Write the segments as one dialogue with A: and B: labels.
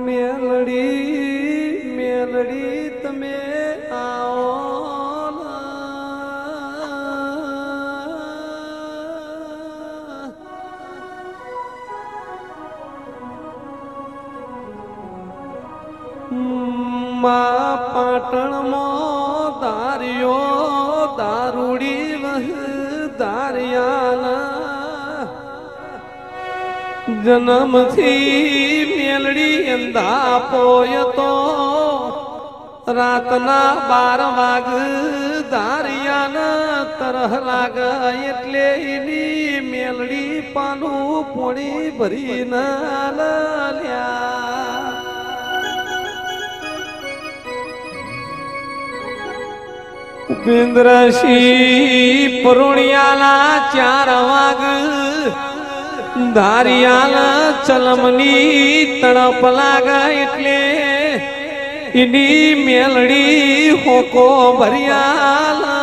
A: મેલડી મેલડી તમે આવો મા પાટણમાં ધાર્યો દારૂડી વહ ધાર્યાના જન્મથી મેલડી અંધા પોય તો રાતના 12 વાગ ધારિયાના તરહ લાગ એટલે એની મેલડી પાનું પોણી ભરી ના લ્યા ઉપેન્દ્રસિંહ પરુણિયાના 4 વાગ ધારિયાલા ચલમની તડપ લાગા એટલે એની મેલડી હોકો ભરિયાલા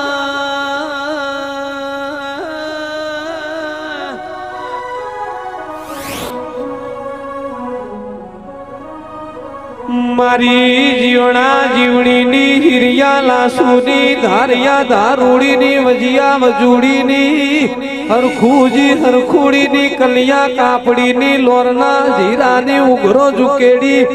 A: મારી જીવણા જીવડીની હિરિયા લાસુની ધારિયા ધારૂડીની વજિયા વજુડીની હરખુજી હરખુડીની કલિયા કાપડીની લોરના જીરાની ઉઘરો ઝુકેડી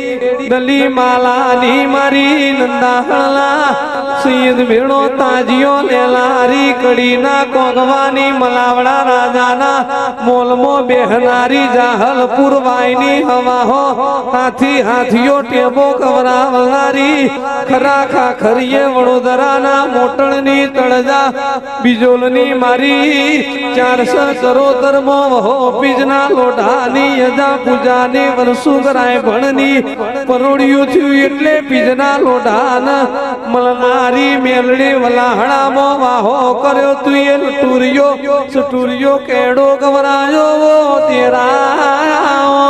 A: દલી માલાની મારી નંદાહળલા સૈયદ ભેણો તાજીઓ લેલારી કડીના કોગવાની મલાવડા રાજાના મોલમો બેહનારી જાહલપુર વાયની હવાહો હાથી હાથીઓ ટેબો કવરાવનારી ખરા ખાખરીએ વડોદરાના મોટણની તળજા બીજોલની મારી 400 ચરોતર મો વહો બીજના લોઢાની યજા પૂજાની વરસુગરાય ભણની પરોડિયું થયું એટલે બીજના લોઢાન મલનારી મેલડી વલાહણામો વાહો કર્યો તું એ સટુરિયો કેડો ગવરાયો તેરા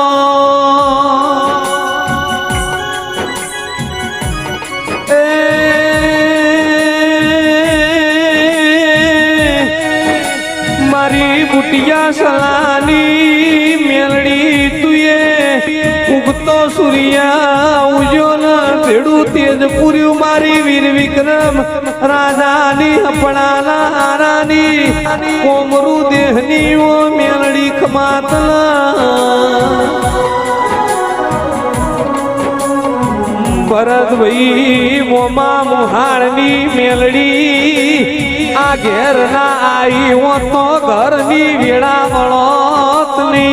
A: બુટિયા સલાની મેલડી તુએ ઉગતો સૂર્યા ઉજ્જવલ ભેડું તેજ પૂર્યું મારી વીર વિક્રમ રાજાની હપણાના આરાની કોમરુ દેહની ઓ મેલડી ખમાતલા ભરતભાઈ મોમા મુહાણની મેલડી આ ઘેર ના આવી હો તો ઘરની વેળા વળોતની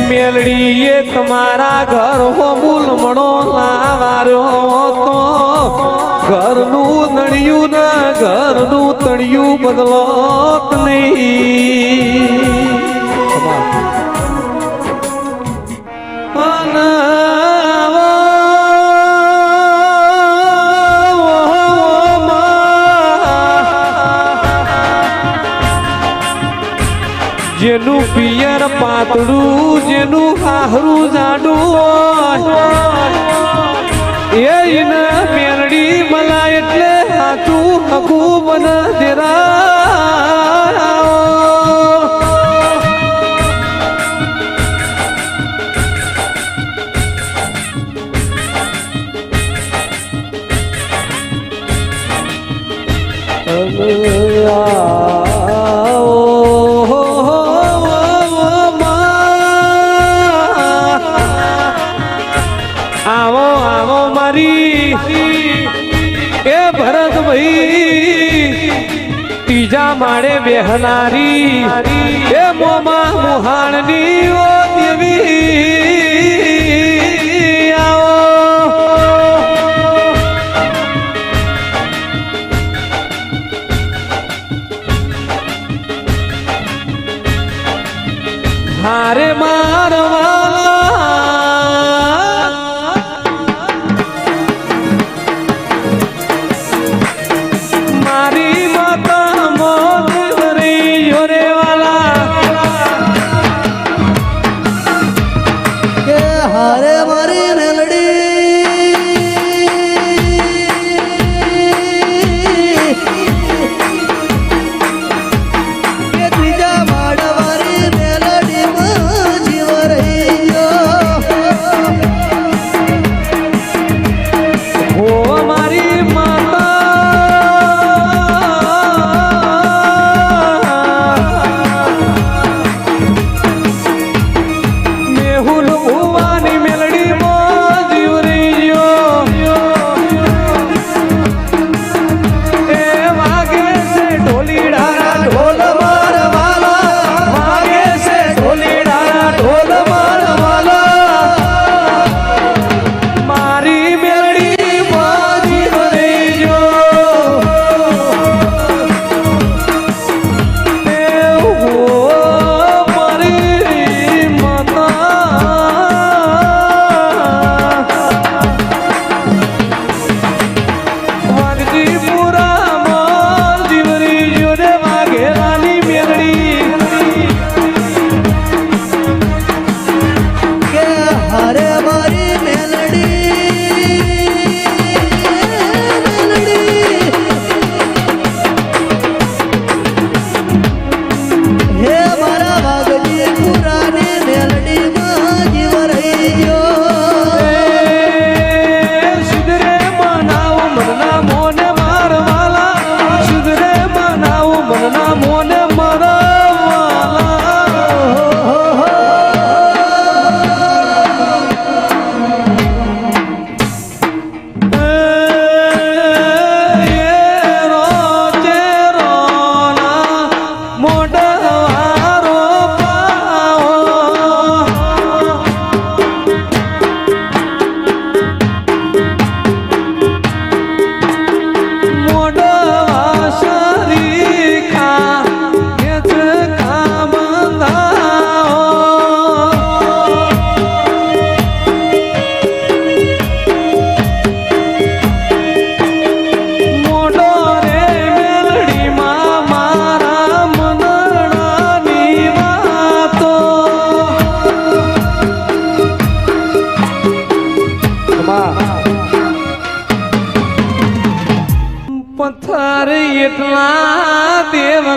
A: મેલડીએ તમારા ઘર હો મૂલમણો લાવાર્યો તો ઘરનું નળિયું ના ઘરનું તળિયું બદલોત નહીં જેનું પિયર પાતળું જેનું હાહરું જાડું એને મેલડી મલા એટલે હાચું હકું બન દેરા આવો આવો મારી એ ભરતભાઈ ત્રીજા માળે બેહનારી એ મોમા મુહાણની ઓ દેવી આવો હારે મારવા
B: હારે મારી મેલડી ત્રીજા માળવારી મેલડી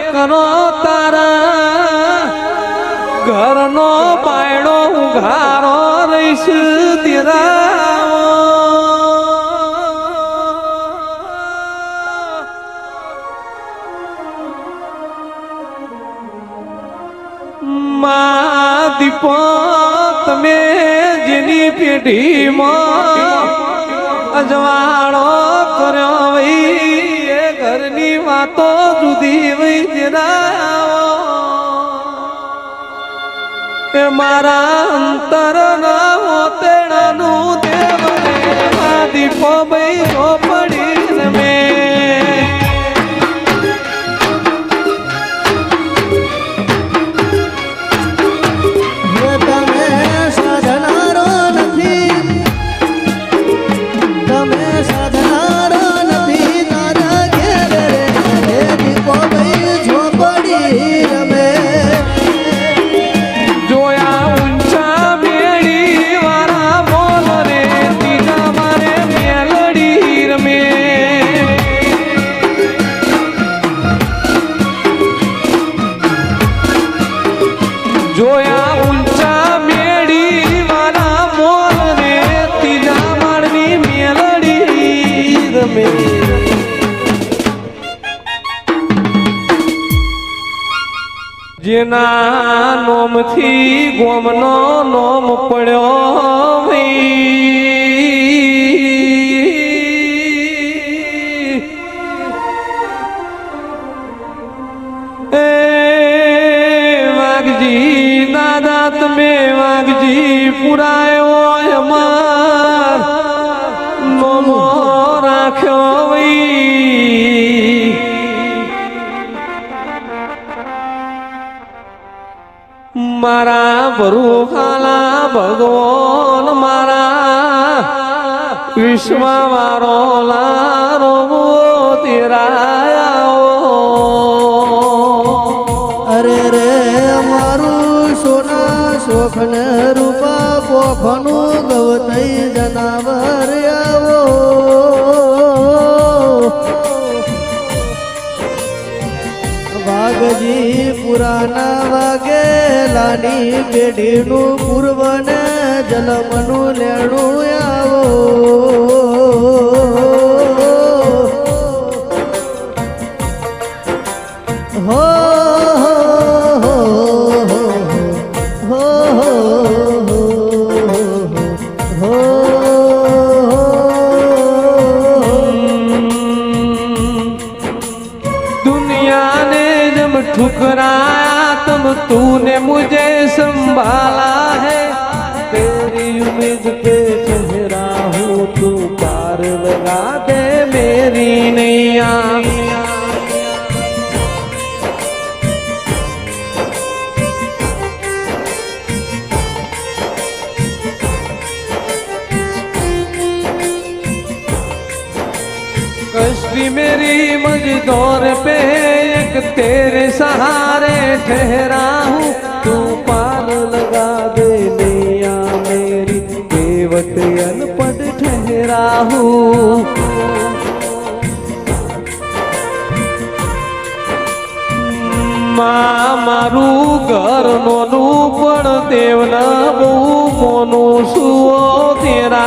A: કરો તારા ઘરનો પાયડો ઉઘારો રહીશ તેરા માં દીપો તમે જેની પેઢીમાં અજવાળો કર્યો વઈ એ ઘરની વાતો જુદી વઈ જરા એ મારા અંતર ના હોતેડાનું દેવને દીપો ભાઈ ઝોપડી મેં જોયા ઊંચા મેળી વાળા મોર રે ત્રીજા માળની મેલડી રમે જેના નોમથી ગોમનો નોમ પડ્યો દાદા તમે વાઘજી પુરાયો અમાર નોમો રાખ્યો વઈ મારા ભરૂખાલા ભગવાન મારા વિશ્વવારો લારો તેરા
B: અરે રે મારું સોના શોખન રૂપા પોખનું ગવતઈ જનાવર આવો વાઘજી પુરાના વાગે લાની પેઢીનું પૂર્વને જલમનું લેણું આવો હો
A: ठुकराया तुम तूने मुझे संभाला है तेरी उम्मीद पे चेहरा हूँ तू पार लगा दे मेरी नैया कश्ती मेरी मजदूर पे एक तेरे सहारे ठहरा हूँ तू पार लगा दे नैया मेरी केवट अनपढ़ ठहरा हूँ मारू घर नोनू पण देवना बहु मोनू सुओ तेरा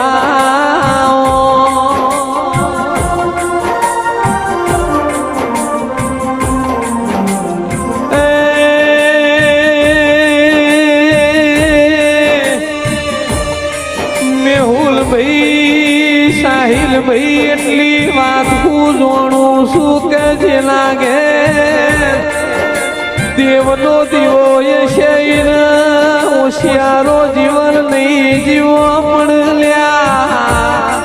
A: સાહિલ ભાઈ એટલી વાત હું જોણું છું કે જે લાગે દેવનો દીવો એ શરીર હોશિયારો જીવન નહીં જીવો પણ લ્યા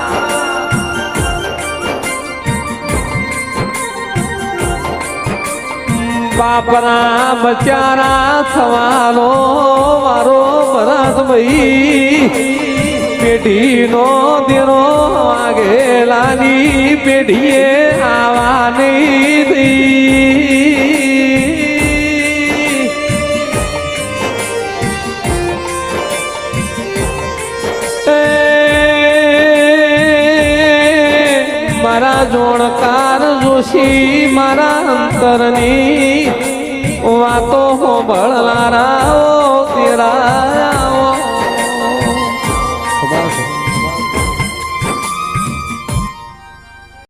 A: બાપરા બચારા થવાનો મારો ભરત ભાઈ પેઢીનો દેરો વાઘેલાની પેઢીએ આવા નહીં મારા જોણકાર જો ડોશી મારા અંતરની વાતો ભળનારા ઓ તેરા